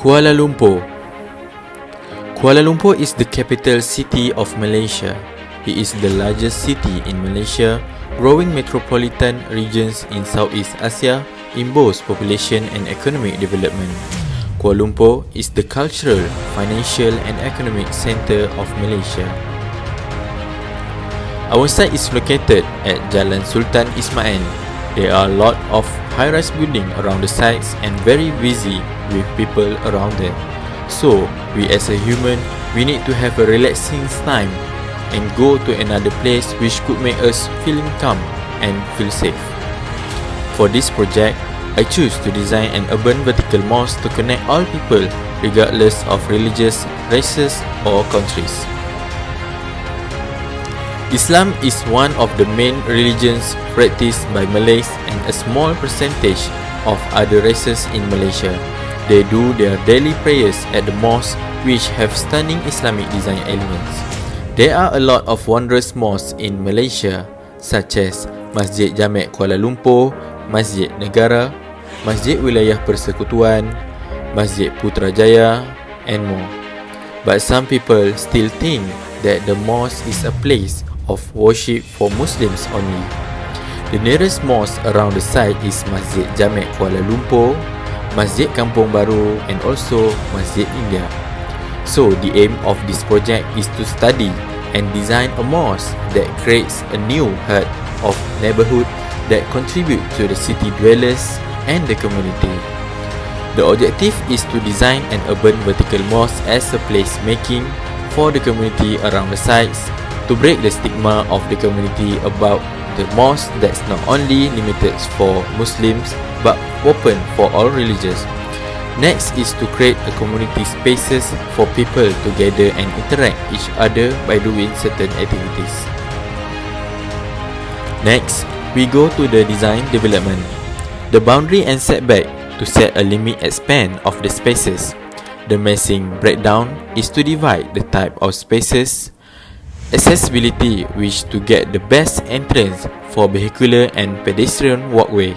Kuala Lumpur. Kuala Lumpur is the capital city of Malaysia. It is the largest city in Malaysia, growing metropolitan regions in Southeast Asia in both population and economic development. Kuala Lumpur is the cultural, financial and economic centre of Malaysia. Our site is located at Jalan Sultan Ismail. There are a lot of high-rise buildings around the sites and very busy with people around them. So, we as a human, we need to have a relaxing time and go to another place which could make us feel calm and feel safe. For this project, I choose to design an urban vertical mosque to connect all people regardless of religious, races or countries. Islam is one of the main religions practiced by Malays and a small percentage of other races in Malaysia. They do their daily prayers at the mosque, which have stunning Islamic design elements. There are a lot of wondrous mosques in Malaysia, such as Masjid Jamek Kuala Lumpur, Masjid Negara, Masjid Wilayah Persekutuan, Masjid Putrajaya and more. But some people still think that the mosque is a place of worship for Muslims only. The nearest mosque around the site is Masjid Jamek Kuala Lumpur, Masjid Kampung Baru and also Masjid India. So the aim of this project is to study and design a mosque that creates a new heart of neighborhood that contribute to the city dwellers and the community. The objective is to design an urban vertical mosque as a place making for the community around the sites, to break the stigma of the community about the mosque that's not only limited for Muslims but open for all religions. Next is to create a community spaces for people to gather and interact each other by doing certain activities. Next, we go to the design development. The boundary and setback to set a limit and span of the spaces. The massing breakdown is to divide the type of spaces. Accessibility, which to get the best entrance for vehicular and pedestrian walkway.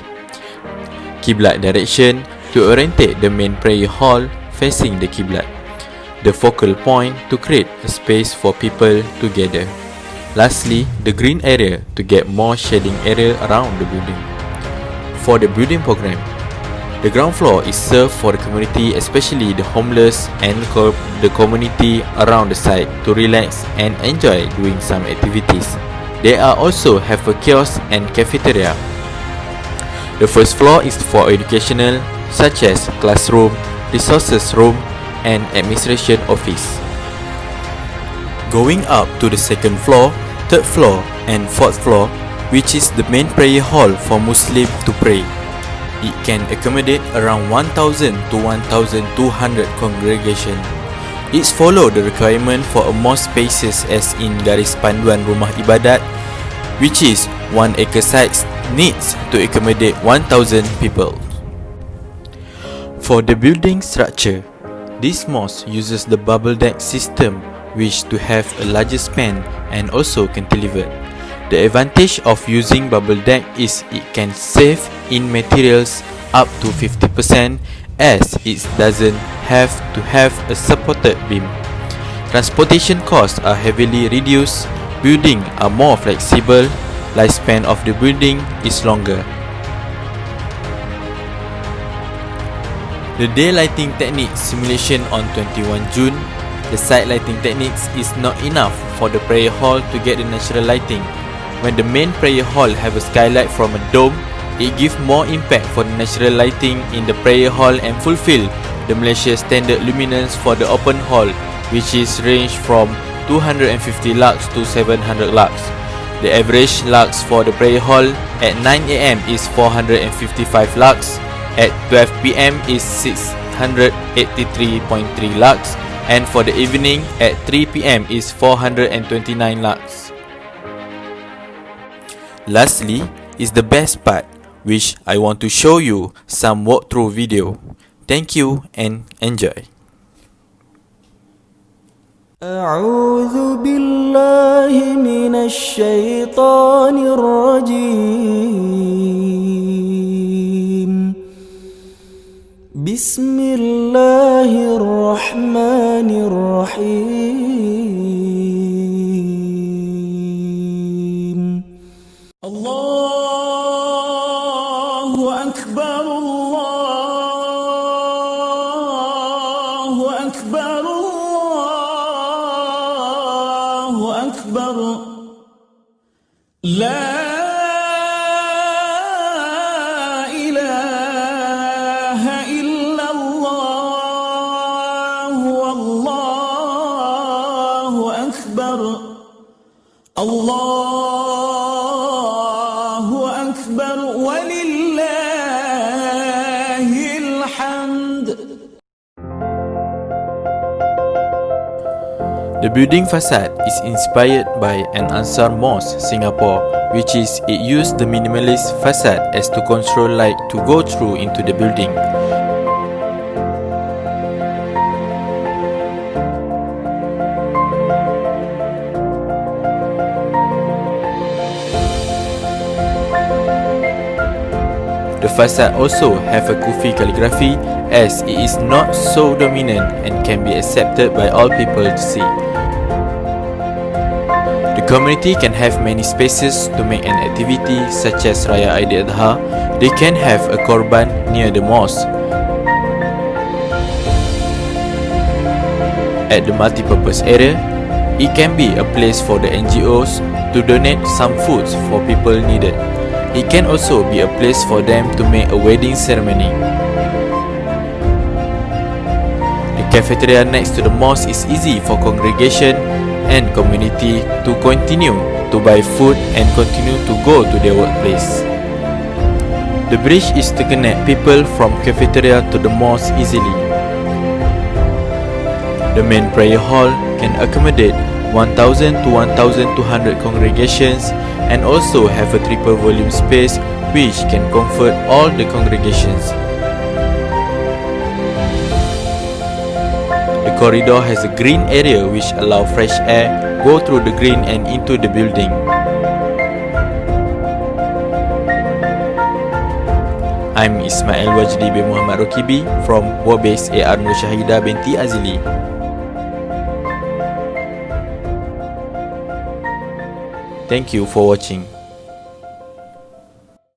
Qiblat direction to orientate the main prayer hall facing the Qiblat. The focal point to create a space for people to gather. Lastly, the green area to get more shading area around the building. For the building program, the ground floor is served for the community, especially the homeless and the community around the site to relax and enjoy doing some activities. They are also have a kiosk and cafeteria. The first floor is for educational, such as classroom, resources room and administration office. Going up to the second floor, third floor and fourth floor, which is the main prayer hall for Muslim to pray. It can accommodate around 1,000 to 1,200 congregation. It follow the requirement for a mosque spaces as in garis panduan rumah ibadat, which is 1 acre sites needs to accommodate 1,000 people. For the building structure, this mosque uses the bubble deck system, which to have a larger span and also cantilevered. The advantage of using bubble deck is it can save in materials up to 50% as it doesn't have to have a supported beam. Transportation costs are heavily reduced, buildings are more flexible, lifespan of the building is longer. The day lighting technique simulation on 21 June, the site lighting techniques is not enough for the prayer hall to get the natural lighting. When the main prayer hall have a skylight from a dome, it gives more impact for the natural lighting in the prayer hall and fulfill the Malaysia standard luminance for the open hall, which is range from 250 lux to 700 lux. The average lux for the prayer hall at 9 am is 455 lux, at 12 pm is 683.3 lux, and for the evening at 3 pm is 429 lux. Lastly is the best part, which I want to show you some walkthrough video. Thank you and enjoy. أعوذ بالله من الشيطان الرجيم بسم الله الرحمن الرحيم الله أكبر الله أكبر الله أكبر لا إله إلا الله والله أكبر الله أكبر ولله الحمد. The building facade is inspired by an Ansar Mosque, Singapore, which is it used the minimalist facade as to control light to go through into the building. The facade also have a Kufi calligraphy as it is not so dominant and can be accepted by all people to see. The community can have many spaces to make an activity such as Raya Aidil-Adha. They can have a korban near the mosque. At the multipurpose area, it can be a place for the NGOs to donate some foods for people needed. It can also be a place for them to make a wedding ceremony. The cafeteria next to the mosque is easy for congregation and community to continue to buy food and continue to go to their workplace. The bridge is to connect people from cafeteria to the mosque easily. The main prayer hall can accommodate 1,000 to 1,200 congregations and also have a triple volume space which can comfort all the congregations. The corridor has a green area which allow fresh air go through the green and into the building. I'm Ismail Wajdi bin Muhammad Rokibi from Wabase AR Nur Shahida binti Azili. Thank you for watching.